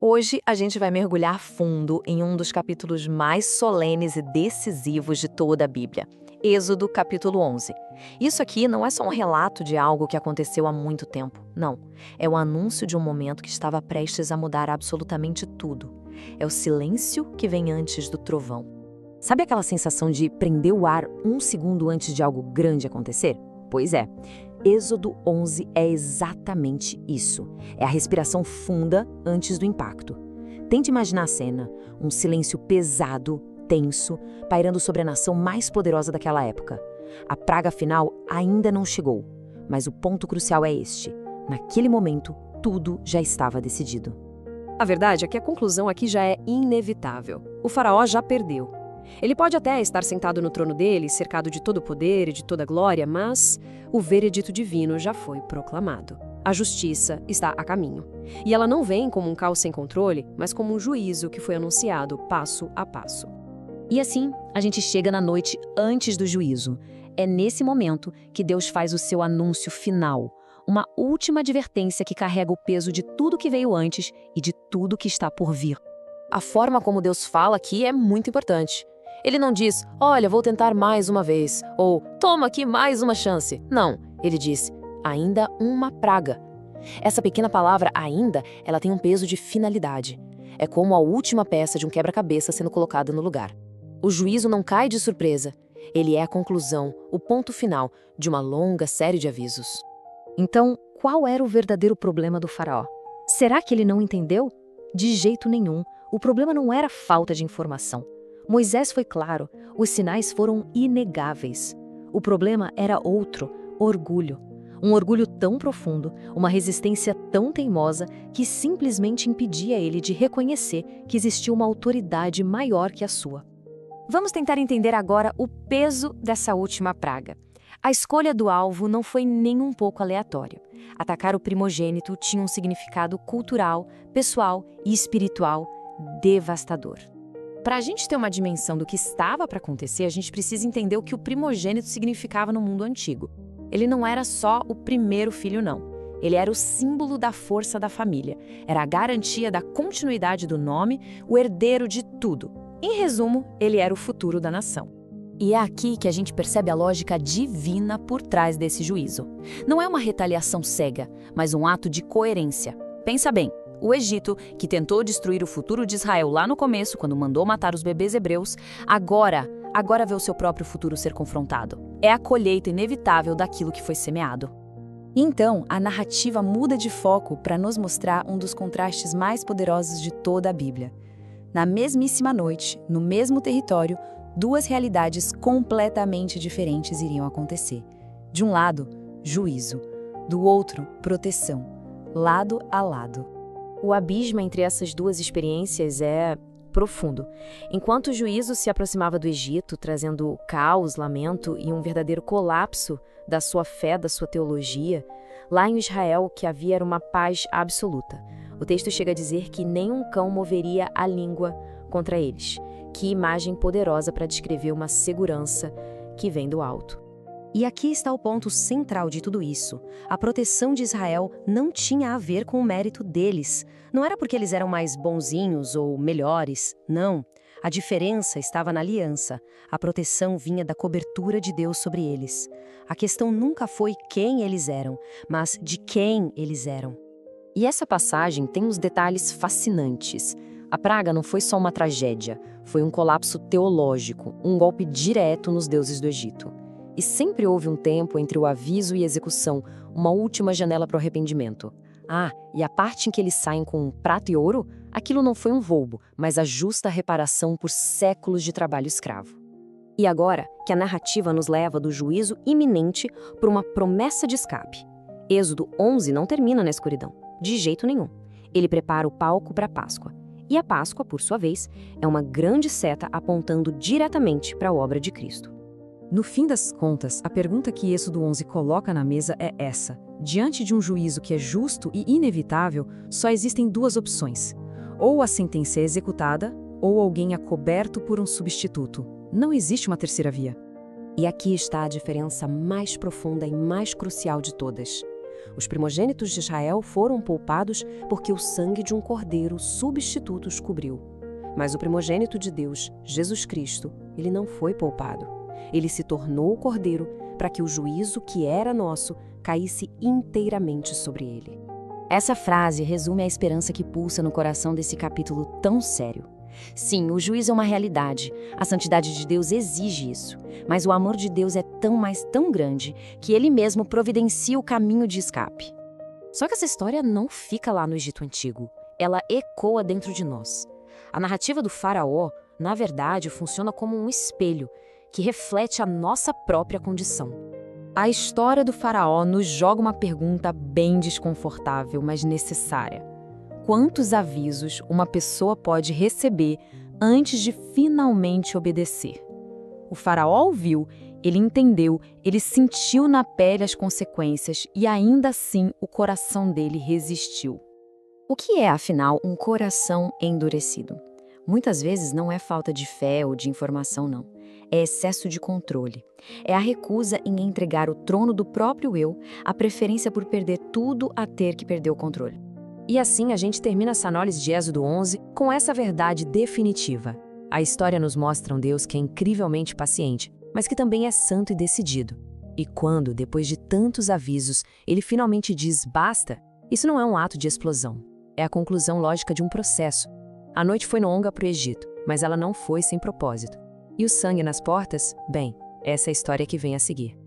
Hoje a gente vai mergulhar fundo em um dos capítulos mais solenes e decisivos de toda a Bíblia, Êxodo capítulo 11. Isso aqui não é só um relato de algo que aconteceu há muito tempo, não. É o anúncio de um momento que estava prestes a mudar absolutamente tudo. É o silêncio que vem antes do trovão. Sabe aquela sensação de prender o ar um segundo antes de algo grande acontecer? Pois é. Êxodo 11 é exatamente isso. É a respiração funda antes do impacto. Tente imaginar a cena, um silêncio pesado, tenso, pairando sobre a nação mais poderosa daquela época. A praga final ainda não chegou, mas o ponto crucial é este. Naquele momento, tudo já estava decidido. A verdade é que a conclusão aqui já é inevitável. O faraó já perdeu. Ele pode até estar sentado no trono dele, cercado de todo o poder e de toda a glória, mas o veredito divino já foi proclamado. A justiça está a caminho. E ela não vem como um caos sem controle, mas como um juízo que foi anunciado passo a passo. E assim, a gente chega na noite antes do juízo. É nesse momento que Deus faz o seu anúncio final, uma última advertência que carrega o peso de tudo que veio antes e de tudo que está por vir. A forma como Deus fala aqui é muito importante. Ele não diz, olha, vou tentar mais uma vez, ou toma aqui mais uma chance. Não, ele diz, ainda uma praga. Essa pequena palavra ainda, ela tem um peso de finalidade. É como a última peça de um quebra-cabeça sendo colocada no lugar. O juízo não cai de surpresa. Ele é a conclusão, o ponto final de uma longa série de avisos. Então, qual era o verdadeiro problema do faraó? Será que ele não entendeu? De jeito nenhum. O problema não era falta de informação. Moisés foi claro, os sinais foram inegáveis. O problema era outro, orgulho. Um orgulho tão profundo, uma resistência tão teimosa que simplesmente impedia ele de reconhecer que existia uma autoridade maior que a sua. Vamos tentar entender agora o peso dessa última praga. A escolha do alvo não foi nem um pouco aleatória. Atacar o primogênito tinha um significado cultural, pessoal e espiritual devastador. Para a gente ter uma dimensão do que estava para acontecer, a gente precisa entender o que o primogênito significava no mundo antigo. Ele não era só o primeiro filho, não. Ele era o símbolo da força da família. Era a garantia da continuidade do nome, o herdeiro de tudo. Em resumo, ele era o futuro da nação. E é aqui que a gente percebe a lógica divina por trás desse juízo. Não é uma retaliação cega, mas um ato de coerência. Pensa bem. O Egito, que tentou destruir o futuro de Israel lá no começo, quando mandou matar os bebês hebreus, agora vê o seu próprio futuro ser confrontado. É a colheita inevitável daquilo que foi semeado. Então, a narrativa muda de foco para nos mostrar um dos contrastes mais poderosos de toda a Bíblia. Na mesmíssima noite, no mesmo território, duas realidades completamente diferentes iriam acontecer. De um lado, juízo. Do outro, proteção. Lado a lado. O abismo entre essas duas experiências é profundo. Enquanto o juízo se aproximava do Egito, trazendo caos, lamento e um verdadeiro colapso da sua fé, da sua teologia, lá em Israel o que havia era uma paz absoluta. O texto chega a dizer que nenhum cão moveria a língua contra eles. Que imagem poderosa para descrever uma segurança que vem do alto. E aqui está o ponto central de tudo isso. A proteção de Israel não tinha a ver com o mérito deles. Não era porque eles eram mais bonzinhos ou melhores, não. A diferença estava na aliança. A proteção vinha da cobertura de Deus sobre eles. A questão nunca foi quem eles eram, mas de quem eles eram. E essa passagem tem uns detalhes fascinantes. A praga não foi só uma tragédia, foi um colapso teológico, um golpe direto nos deuses do Egito. E sempre houve um tempo entre o aviso e a execução, uma última janela para o arrependimento. Ah, e a parte em que eles saem com prata e ouro, aquilo não foi um roubo, mas a justa reparação por séculos de trabalho escravo. E agora que a narrativa nos leva do juízo iminente para uma promessa de escape. Êxodo 11 não termina na escuridão, de jeito nenhum. Ele prepara o palco para a Páscoa. E a Páscoa, por sua vez, é uma grande seta apontando diretamente para a obra de Cristo. No fim das contas, a pergunta que Êxodo 11 coloca na mesa é essa. Diante de um juízo que é justo e inevitável, só existem duas opções. Ou a sentença é executada, ou alguém é coberto por um substituto. Não existe uma terceira via. E aqui está a diferença mais profunda e mais crucial de todas. Os primogênitos de Israel foram poupados porque o sangue de um cordeiro substituto os cobriu. Mas o primogênito de Deus, Jesus Cristo, ele não foi poupado. Ele se tornou o cordeiro para que o juízo que era nosso caísse inteiramente sobre ele. Essa frase resume a esperança que pulsa no coração desse capítulo tão sério. Sim, o juízo é uma realidade. A santidade de Deus exige isso. Mas o amor de Deus é tão grande, que Ele mesmo providencia o caminho de escape. Só que essa história não fica lá no Egito Antigo. Ela ecoa dentro de nós. A narrativa do faraó, na verdade, funciona como um espelho que reflete a nossa própria condição. A história do faraó nos joga uma pergunta bem desconfortável, mas necessária. Quantos avisos uma pessoa pode receber antes de finalmente obedecer? O faraó ouviu, ele entendeu, ele sentiu na pele as consequências e ainda assim o coração dele resistiu. O que é, afinal, um coração endurecido? Muitas vezes não é falta de fé ou de informação, não. É excesso de controle. É a recusa em entregar o trono do próprio eu, a preferência por perder tudo a ter que perder o controle. E assim a gente termina essa análise de Êxodo 11 com essa verdade definitiva. A história nos mostra um Deus que é incrivelmente paciente, mas que também é santo e decidido. E quando, depois de tantos avisos, ele finalmente diz basta, isso não é um ato de explosão. É a conclusão lógica de um processo. A noite foi longa para o Egito, mas ela não foi sem propósito. E o sangue nas portas? Bem, essa é a história que vem a seguir.